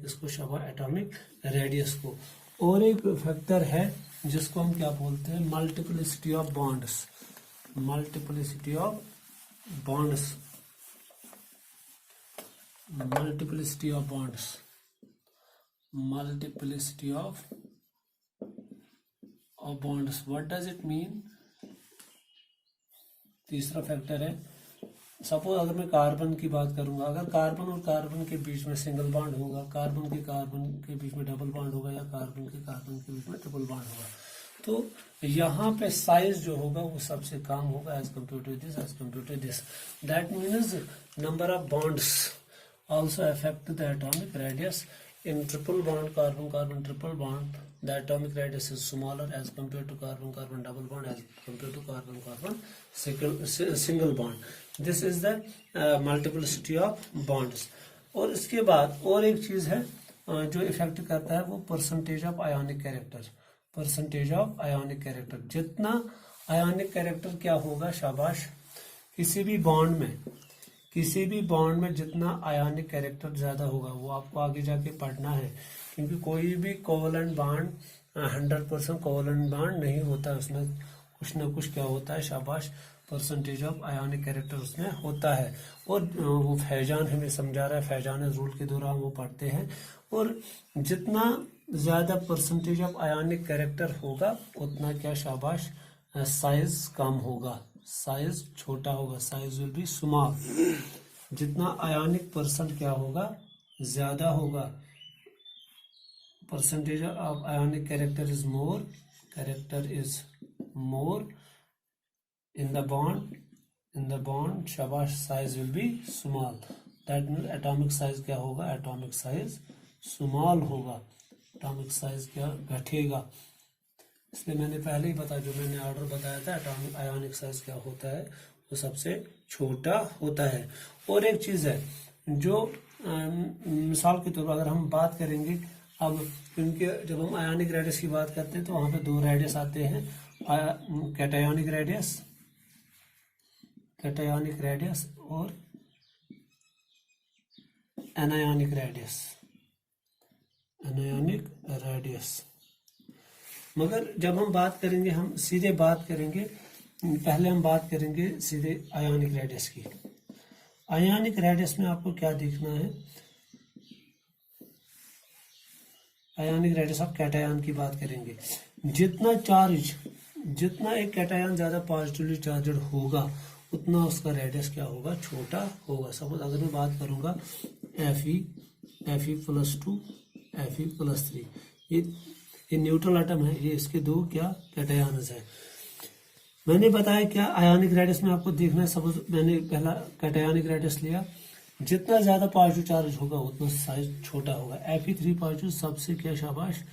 इसको शाबाश atomic radius को। और एक फैक्टर है जिसको हम क्या बोलते हैं, multiplicity of bonds. Multiplicity of bonds, multiplicity of bonds, multiplicity of bonds, what does it mean. तीसरा फैक्टर है, सपोज अगर मैं कार्बन की बात करूंगा, अगर कार्बन और कार्बन के बीच में सिंगल बॉन्ड होगा, कार्बन के बीच में डबल बॉन्ड होगा, या कार्बन के बीच में ट्रिपल बॉन्ड होगा, तो यहाँ पे साइज जो होगा वो सबसे कम होगा as compare to this, as compare to this. That means number of bonds also affect the atomic radius. In triple bond, carbon triple bond, the atomic radius is smaller as compared to carbon double bond, as compared to carbon single bond. This is the multiplicity of bonds. और इसके बाद और एक चीज है जो effect करता है, वो percentage of ionic character. Percentage of ionic character, जितना आयोनिक कैरेक्टर क्या होगा, शाबाश, किसी भी बॉन्ड में जितना आयोनिक कैरेक्टर ज्यादा होगा, वो आपको आगे जाके पढ़ना है, क्योंकि कोई भी कोवलेंट बॉन्ड 100% कोवलेंट बॉन्ड नहीं होता, उसमें कुछ ना कुछ क्या होता है, शाबाश, परसेंटेज ऑफ आयोनिक कैरेक्टर उसमें होता है। और वो फैजान हमें समझा रहा है, फैजान रूल के दौरान वो पढ़ते हैं। और जितना ज्यादा परसेंटेज ऑफ आयोनिक कैरेक्टर होगा उतना क्या, शाबाश, साइज कम होगा, साइज छोटा होगा, साइज विल बी स्मॉल। जितना आयोनिक परसेंट क्या होगा, ज्यादा होगा, percentage of ionic character is more in the bond, शाबाश, size will be small. That means atomic size क्या होगा, एटॉमिक साइज स्मॉल होगा, एटॉमिक साइज क्या घटेगा। इसलिए मैंने पहले ही बताया, जो मैंने ऑर्डर बताया था, एटॉमिक आयोनिक साइज क्या होता है, वो सबसे छोटा होता है। और एक चीज है जो मिसाल के तौर पर अगर हम बात करेंगे, अब क्योंकि जब हम आयोनिक रेडियस की बात करते हैं तो वहां पे दो रेडियस आते हैं, कैटायोनिक रेडियस और एनायोनिक रेडियस। मगर जब हम बात करेंगे, हम सीधे बात करेंगे, पहले हम बात करेंगे सीधे आयोनिक रेडियस की। आयोनिक रेडियस में आपको क्या देखना है, आयोनिक रेडियस ऑफ कैटायन की बात करेंगे। जितना एक कैटायन ज्यादा पॉजिटिवली चार्जड होगा उतना उसका रेडियस क्या होगा, छोटा होगा। सपोज अगर मैं बात करूंगा Fe+2 Fe+3, ये न्यूट्रल एटम है, ये इसके दो क्या कैटायन्स है। मैंने बताया क्या आयोनिक रेडियस में आपको देखना है, सपोज मैंने पहला कैटायनिक रेडियस लिया, जितना ज्यादा पॉजिटिव चार्ज होगा उतना साइज छोटा होगा। Fe3 पॉजिटिव सबसे क्या, शाबाश,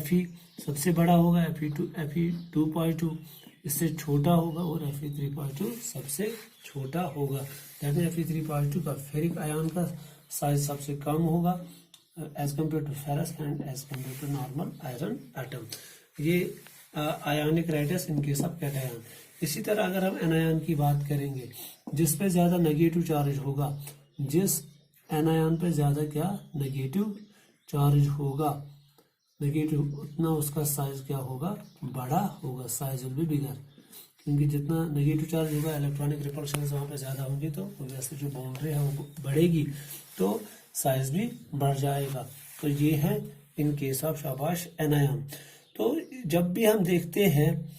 Fe सबसे बड़ा होगा, Fe2 पॉजिटिव इससे छोटा होगा, और Fe3 पॉजिटिव सबसे छोटा होगा। दैट मीन Fe3 पॉजिटिव का फेरिक आयन का साइज सबसे कम होगा as compare to ferrous and as compare to normal iron atom. ये ionic radius in case of cation. इसी तरह अगर हम एनायन की बात करेंगे, जिस पे ज्यादा नेगेटिव चार्ज होगा, जिस एनायन पे ज्यादा क्या नेगेटिव चार्ज होगा, नेगेटिव, उतना उसका साइज क्या होगा, बड़ा होगा, साइज विल बी बिगर। क्योंकि जितना नेगेटिव चार्ज होगा, इलेक्ट्रॉनिक रिपल्शन वहां पे ज्यादा होंगी, तो वैसे जो बाउंड्री है वो बढ़ेगी, तो साइज भी बढ़ जाएगा। तो ये है इन केस ऑफ, शाबाश, एनायन। तो जब भी हम देखते हैं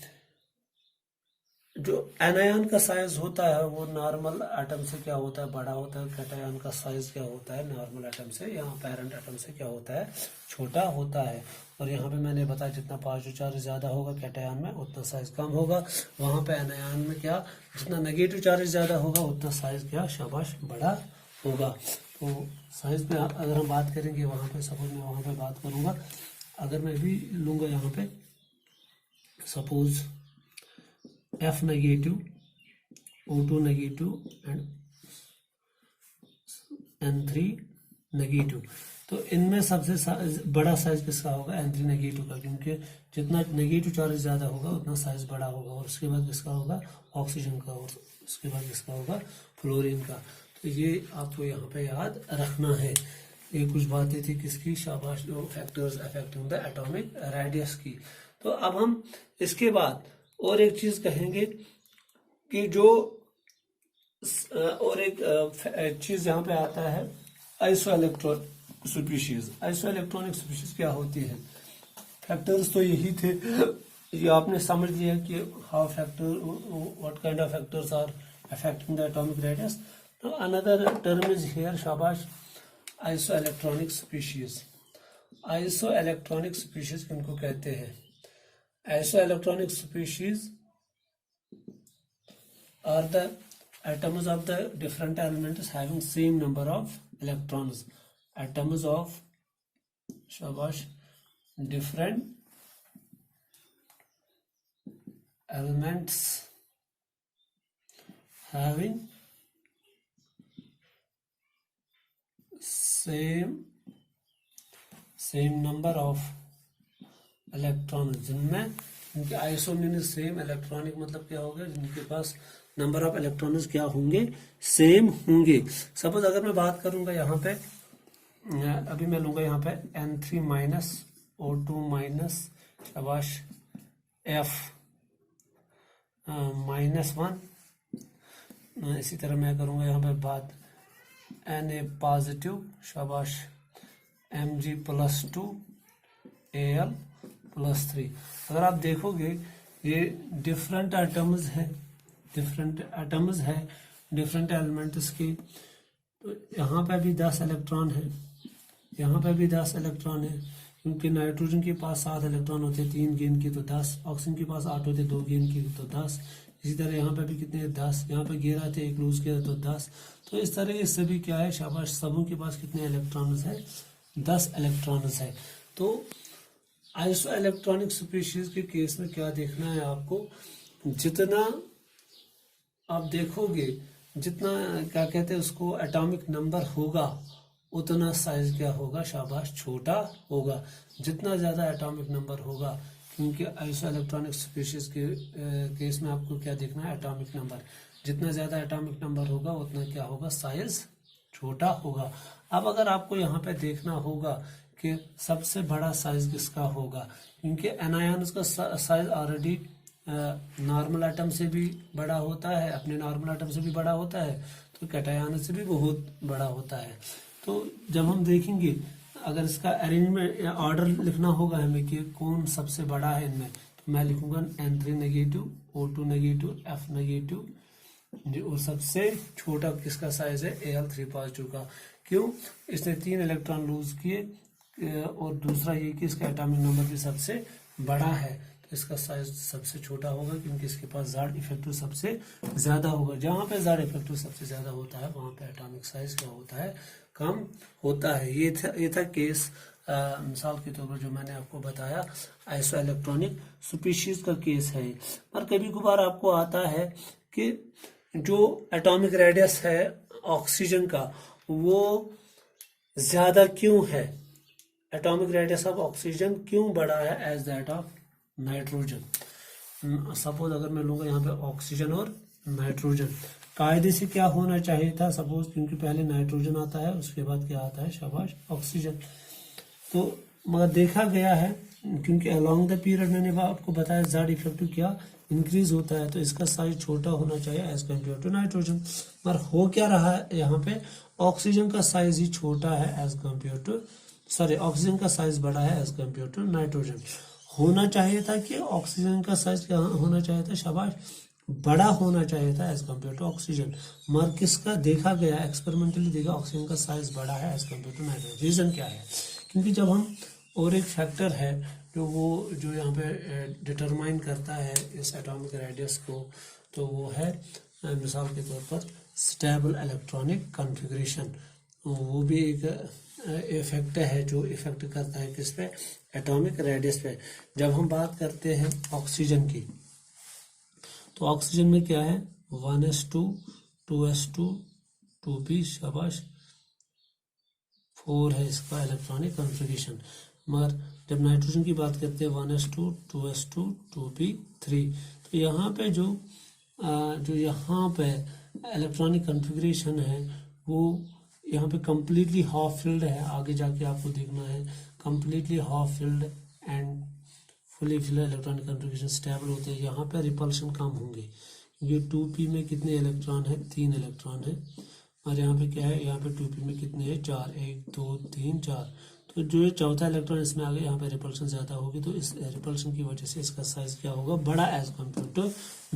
जो एनायन का साइज होता है वो नॉर्मल एटम से क्या होता है, बड़ा होता है। कैटायन का साइज क्या होता है, नॉर्मल एटम से या पेरेंट एटम से क्या होता है, छोटा होता है। और यहाँ पे मैंने बताया जितना पॉजिटिव चार्ज ज्यादा होगा कैटायन में उतना साइज कम होगा। वहां पे एनायन में क्या, जितना नेगेटिव चार्ज ज्यादा होगा उतना साइज क्या, शाबाश, बड़ा होगा। तो साइज पे अगर हम बात करेंगे, वहां पे सपोज मैं वहां पे बात करूंगा, अगर मैं भी लूंगा यहाँ पे suppose F negative, O2 negative and N3 negative, तो इनमें सबसे बड़ा साइज किसका होगा, N3 नेगेटिव का, क्योंकि जितना नेगेटिव चार्ज ज्यादा होगा उतना साइज बड़ा होगा। और उसके बाद किसका होगा, ऑक्सीजन का, और उसके बाद किसका होगा, फ्लोरीन का। तो ये आपको यहाँ पे याद रखना है। ये कुछ बातें थी किसकी, शाबाश, जो factors affecting the atomic radius की। तो अब हम इसके बाद और एक चीज कहेंगे कि जो और एक चीज यहाँ पे आता है iso electronic species. Isoelectronic species क्या होती है? फैक्टर्स तो यही थे, ये आपने समझ लिया कि how factor, what kind of factors are affecting the atomic radius. तो अनदर टर्म इज हियर, शाबाश, isoelectronic species. Isoelectronic species किनको कहते हैं? Isoelectronic species are the atoms of the different elements having same number of electrons. Atoms of, shabash, different elements having same number of electrons, जिनमें इनके iso mean same, electronic मतलब क्या होगा? जिनके पास number of electrons क्या होंगे? Same होंगे। Suppose अगर मैं बात करूंगा यहाँ पे, अभी मैं लूंगा यहाँ पे N3 माइनस O2 माइनस, शाबाश, F -1। इसी तरह मैं करूंगा यहाँ पे बात Na पॉजिटिव, शाबाश, Mg+2 Al+3। अगर आप देखोगे ये डिफरेंट एटम्स है, डिफरेंट एलिमेंट्स की। तो यहाँ पे भी 10 इलेक्ट्रॉन है, यहाँ पे भी 10 इलेक्ट्रॉन है, क्योंकि नाइट्रोजन के पास 7 इलेक्ट्रॉन होते हैं 3 गेंद के, तो 10। ऑक्सीजन के पास 8 होते 2 गेंद के, तो 10। इसी तरह यहाँ पे भी कितने? 10। यहाँ पे 11 थे, 1 लूज किया तो 10। तो इस तरह ये सभी क्या है, शाबाश, सबों के पास कितने इलेक्ट्रॉन्स है? 10 इलेक्ट्रॉन्स है। तो आइसो इलेक्ट्रॉनिक स्पीशीज के केस में क्या देखना है आपको? जितना आप देखोगे, जितना क्या कहते हैं उसको, एटॉमिक नंबर होगा, उतना साइज क्या होगा, शाबाश, छोटा होगा। जितना ज्यादा एटॉमिक नंबर होगा, क्योंकि आइसो इलेक्ट्रॉनिक स्पीशीज के केस में आपको क्या देखना है? Atomic number. जितना ज्यादा एटॉमिक नंबर होगा उतना क्या होगा? साइज छोटा होगा। अब अगर आपको यहाँ पे देखना होगा कि सबसे बड़ा साइज किसका होगा, क्योंकि एनायंस का साइज ऑलरेडी नॉर्मल एटम से भी बड़ा होता है, अपने नॉर्मल एटम से भी बड़ा होता है, तो कैटायन से भी बहुत बड़ा होता है। तो जब हम देखेंगे, अगर इसका अरेंजमेंट या ऑर्डर लिखना होगा हमें कि कौन सबसे बड़ा है इनमें, तो मैं लिखूंगा N3 negative, O2 negative, F negative, और सबसे छोटा किसका साइज है? Al3 पॉजिटिव का। क्यों? इसने 3 इलेक्ट्रॉन लूज किए, और दूसरा ये कि इसका एटॉमिक नंबर भी सबसे बड़ा है, तो इसका साइज सबसे छोटा होगा, क्योंकि इसके पास ज़ेड इफेक्टिव सबसे ज्यादा होगा। जहां पे ज़ेड इफेक्टिव सबसे ज्यादा होता है, वहां पे एटॉमिक साइज क्या होता है? कम होता है। ये था केस, मिसाल के तौर पर जो मैंने आपको बताया, आइसो इलेक्ट्रॉनिक स्पीशीज का केस है। पर कभी कभार आपको आता है कि जो एटॉमिक रेडियस है ऑक्सीजन का, वो ज्यादा क्यों है? एटॉमिक रेडियस ऑफ ऑक्सीजन क्यों बड़ा है as that of nitrogen? Suppose अगर मैं लूंगा यहाँ पे ऑक्सीजन और नाइट्रोजन, कायदे से क्या होना चाहिए था? सपोज, क्योंकि पहले नाइट्रोजन आता है, उसके बाद क्या आता है, शाबाश, ऑक्सीजन। तो मगर देखा गया है, क्योंकि अलोंग द पीरियड मैंने आपको बताया जेड इफेक्टिव क्या इंक्रीज होता है, तो इसका साइज छोटा होना चाहिए एज कम्पेयर टू नाइट्रोजन। पर हो क्या रहा है यहाँ पे? ऑक्सीजन का साइज ही छोटा है as compare to, sorry, oxygen का साइज बड़ा है एज कम्पेयर टू नाइट्रोजन। होना चाहिए था कि ऑक्सीजन का साइज क्या होना चाहिए था, शाबाश, बड़ा होना चाहिए था एज कम्पेयर टू ऑक्सीजन। मगर किसका देखा गया, एक्सपेरिमेंटली देखा, ऑक्सीजन का साइज बड़ा है as compare to nitrogen. Reason क्या है? क्योंकि जब हम, और एक फैक्टर है जो यहाँ पे डिटरमाइन करता है इस एटॉमिक रेडियस को, तो वो है मिसाल के तौर पर स्टेबल इलेक्ट्रॉनिक कॉन्फ़िगरेशन। वो भी एक इफेक्ट है जो इफेक्ट करता है किस पे? एटॉमिक रेडियस पे। जब हम बात करते हैं ऑक्सीजन की, तो ऑक्सीजन में क्या है? 1s2 2s2 2p, शाबाश, 4 है इसका इलेक्ट्रॉनिक कॉन्फ़िगरेशन। मगर जब नाइट्रोजन की बात करते हैं 1s2 2s2 2p3, तो यहाँ पे जो यहाँ पे इलेक्ट्रॉनिक कॉन्फ़िगरेशन है वो यहाँ पे कम्प्लीटली हाफ फिल्ड है, आगे जाके आपको देखना है। Completely half filled and fully filled electronic contribution stable होते हैं, यहाँ पे रिपल्शन कम होंगे। ये 2p में कितने इलेक्ट्रॉन है, 3 इलेक्ट्रॉन है, और यहाँ पे क्या है, यहाँ पे 2p में कितने हैं, 4, 1 2 3 4। तो जो ये चौथा इलेक्ट्रॉन इसमें आ गया, यहाँ पे रिपल्शन ज्यादा होगी, तो इस रिपल्शन की वजह से इसका साइज क्या होगा, बड़ा एज कम्पेयर टू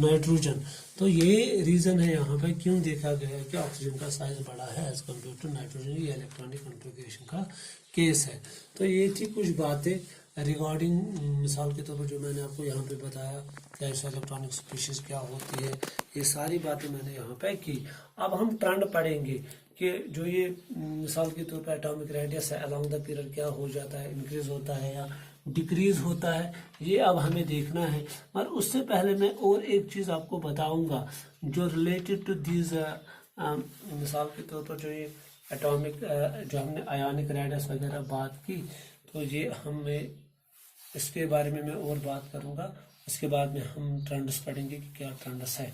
नाइट्रोजन। तो ये रीजन है यहाँ पे क्यों देखा गया है कि ऑक्सीजन का साइज बड़ा है एज कम्पेयर टू नाइट्रोजन, ये इलेक्ट्रॉनिक कंट्रीब्यूशन का केस है। तो ये थी कुछ बातें रिगार्डिंग, मिसाल के तौर पर जो मैंने आपको यहाँ पे बताया कैसे इलेक्ट्रॉनिक स्पीशीज क्या होती है, ये सारी बातें मैंने यहाँ पे की। अब हम ट्रेंड पढ़ेंगे कि जो ये मिसाल के तौर पर एटॉमिक रेडियस है अलोंग द पीरियड क्या हो जाता है, इंक्रीज होता है या डिक्रीज होता है, ये अब हमें देखना है। और उससे पहले मैं और एक चीज आपको बताऊंगा जो रिलेटेड टू दीज, मिसाल के तौर पर जो ये एटॉमिक जो हमने आयोनिक रेडियस वगैरह बात की, तो ये हमें इसके बारे में मैं और बात करूंगा। उसके बाद में हम ट्रेंड्स पढ़ेंगे कि क्या ट्रेंड्स है।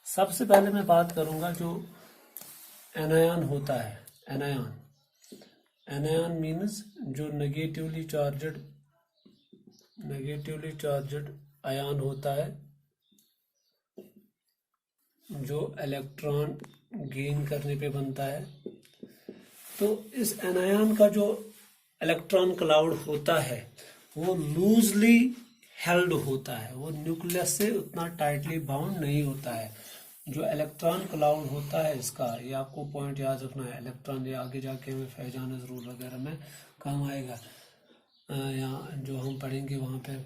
सबसे पहले मैं बात करूंगा जो एनायन होता है। एनायन मीन्स जो नेगेटिवली चार्जड आयन होता है, जो इलेक्ट्रॉन गेन करने पे बनता है। तो इस एनायन का जो इलेक्ट्रॉन क्लाउड होता है वो लूजली हेल्ड होता है, वो न्यूक्लियस से उतना टाइटली बाउंड नहीं होता है। जो इलेक्ट्रॉन क्लाउड होता है इसका, ये आपको पॉइंट याद रखना है। इलेक्ट्रॉन ये आगे जाके हमें फैजान रूल वगैरह में काम आएगा। यहाँ जो हम पढ़ेंगे वहाँ पे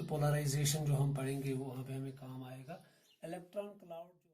पोलराइजेशन जो हम पढ़ेंगे वो वहाँ पे हमें काम आएगा। Electron cloud